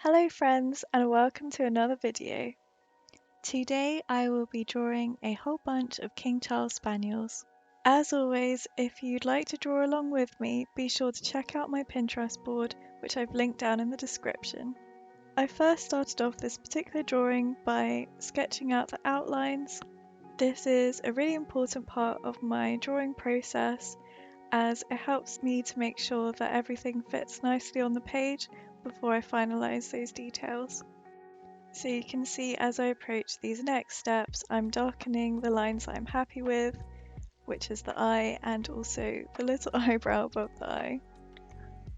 Hello friends and welcome to another video. Today I will be drawing a whole bunch of King Charles Spaniels. As always, if you'd like to draw along with me, be sure to check out my Pinterest board, which I've linked down in the description. I first started off this particular drawing by sketching out the outlines. This is a really important part of my drawing process as it helps me to make sure that everything fits nicely on the page before I finalise those details. So you can see as I approach these next steps, I'm darkening the lines that I'm happy with, which is the eye and also the little eyebrow above the eye.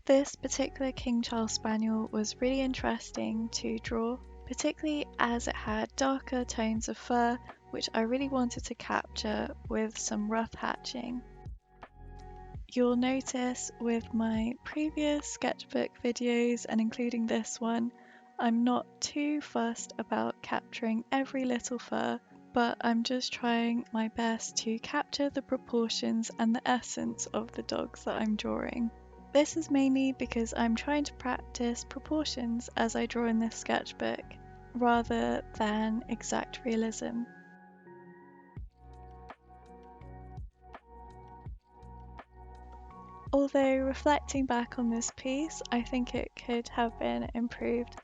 This particular King Charles Spaniel was really interesting to draw, particularly as it had darker tones of fur, which I really wanted to capture with some rough hatching. You'll notice with my previous sketchbook videos and including this one, I'm not too fussed about capturing every little fur, but I'm just trying my best to capture the proportions and the essence of the dogs that I'm drawing. This is mainly because I'm trying to practice proportions as I draw in this sketchbook, rather than exact realism. Although reflecting back on this piece, I think it could have been improved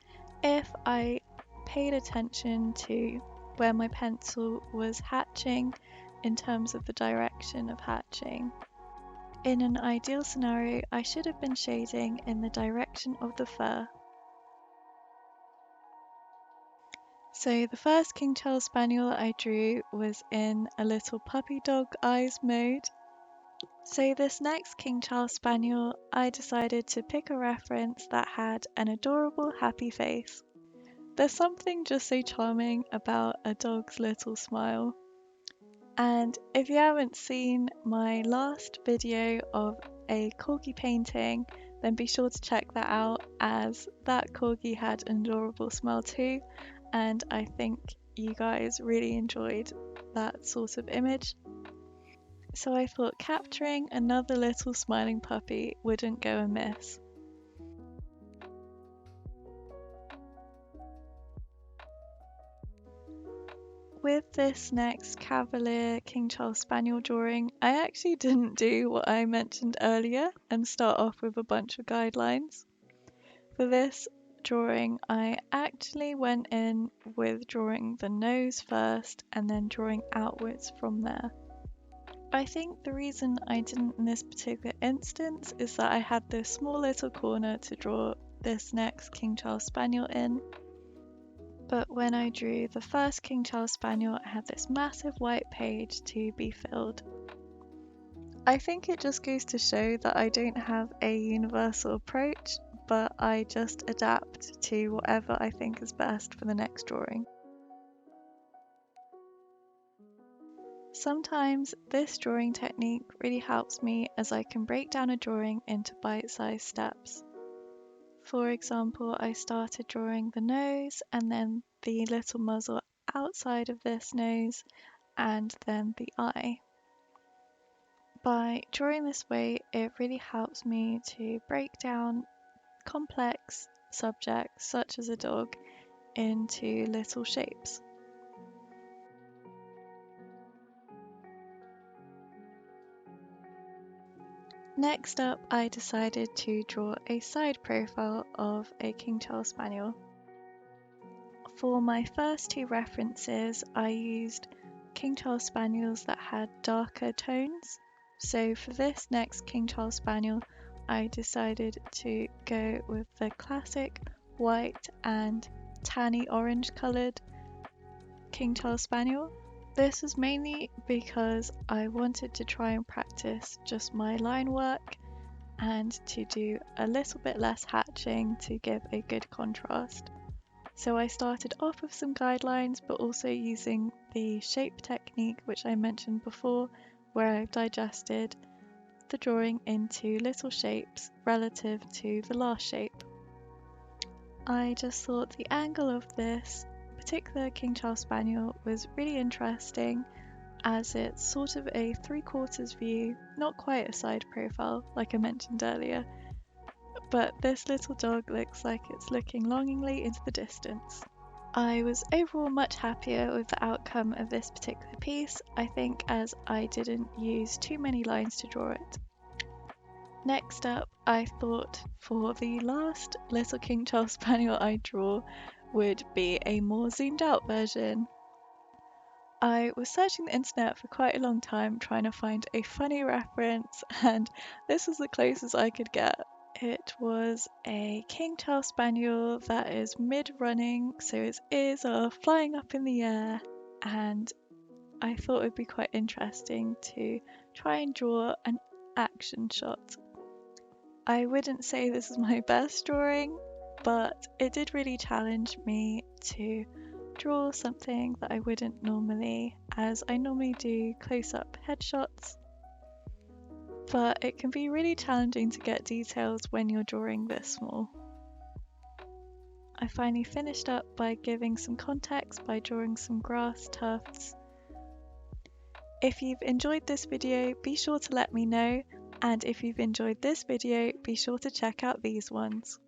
if I paid attention to where my pencil was hatching in terms of the direction of hatching. In an ideal scenario, I should have been shading in the direction of the fur. So the first King Charles Spaniel I drew was in a little puppy dog eyes mode. So this next King Charles Spaniel, I decided to pick a reference that had an adorable happy face. There's something just so charming about a dog's little smile. And if you haven't seen my last video of a corgi painting, then be sure to check that out as that corgi had an adorable smile too, and I think you guys really enjoyed that sort of image. So I thought capturing another little smiling puppy wouldn't go amiss. With this next Cavalier King Charles Spaniel drawing, I actually didn't do what I mentioned earlier and start off with a bunch of guidelines. For this drawing, I actually went in with drawing the nose first and then drawing outwards from there. I think the reason I didn't in this particular instance is that I had this small little corner to draw this next King Charles Spaniel in. But when I drew the first King Charles Spaniel, I had this massive white page to be filled. I think it just goes to show that I don't have a universal approach, but I just adapt to whatever I think is best for the next drawing. Sometimes this drawing technique really helps me as I can break down a drawing into bite-sized steps. For example, I started drawing the nose and then the little muzzle outside of this nose and then the eye. By drawing this way, it really helps me to break down complex subjects such as a dog into little shapes. Next up, I decided to draw a side profile of a King Charles Spaniel. For my first two references, I used King Charles Spaniels that had darker tones. So for this next King Charles Spaniel, I decided to go with the classic white and tanny orange coloured King Charles Spaniel. This was mainly because I wanted to try and practice just my line work and to do a little bit less hatching to give a good contrast. So I started off with some guidelines, but also using the shape technique which I mentioned before, where I've digested the drawing into little shapes relative to the last shape. I just thought the angle of this particular King Charles Spaniel was really interesting as it's sort of a 3/4 view, not quite a side profile like I mentioned earlier, but this little dog looks like it's looking longingly into the distance. I was overall much happier with the outcome of this particular piece, I think, as I didn't use too many lines to draw it. Next up, I thought for the last little King Charles Spaniel I draw would be a more zoomed out version. I was searching the internet for quite a long time trying to find a funny reference, and this was the closest I could get. It was a King Charles Spaniel that is mid-running, so his ears are flying up in the air, and I thought it would be quite interesting to try and draw an action shot. I wouldn't say this is my best drawing, but it did really challenge me to draw something that I wouldn't normally, as I normally do close-up headshots. But it can be really challenging to get details when you're drawing this small. I finally finished up by giving some context by drawing some grass tufts. If you've enjoyed this video, be sure to let me know, and if you've enjoyed this video, be sure to check out these ones.